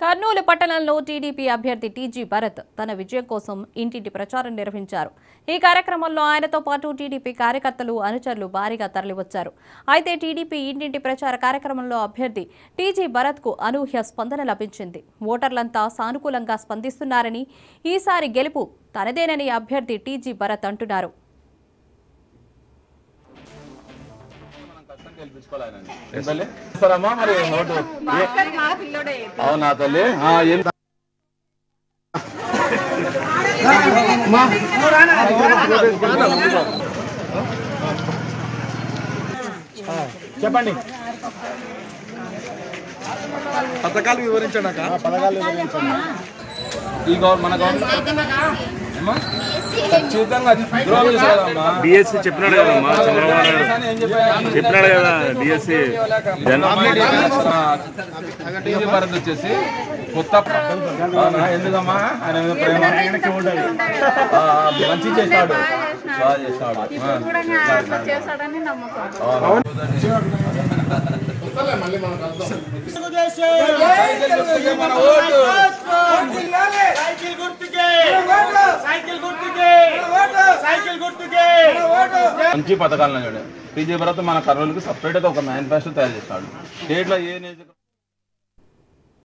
కర్నూలు పట్టణంలో టీడీపీ అభ్యర్థి టీజీ భరత్ తన విజయం కోసం ఇంటింటి ప్రచారం నిర్వహించారు. ఈ కార్యక్రమంలో ఆయనతో పాటు టీడీపీ కార్యకర్తలు, అనుచరులు భారీగా తరలివచ్చారు. అయితే టీడీపీ ఇంటింటి ప్రచార కార్యక్రమంలో అభ్యర్థి టీజీ భరత్కు అనూహ్య స్పందన లభించింది. ఓటర్లంతా సానుకూలంగా స్పందిస్తున్నారని, ఈసారి గెలుపు తనదేనని అభ్యర్థి టీజీ భరత్ అంటున్నారు. అవునా తల్లి చెప్పండి. పథకాలు వివరించండి. ఈ మన గవర్నమెంట్ ఖచ్చితంగా డిఎస్సి చెప్పినాడు కదమ్మా, చంద్రబాబు నాయుడు చెప్పినాడు కదా. డిఎస్సి టీజీ భరత్ వచ్చేసి కొత్త ఎందుకమ్మా ఆయన ప్రేమ మంచి చేస్తాడు, బాగా చేస్తాడు. మంచి పథకాలను చూడండి. టీజీ భరత్ మన కర్నూలుకి సపరేట్ గా ఒక మేనిఫెస్టో తయారు చేస్తాడు. స్టేట్ లో ఏ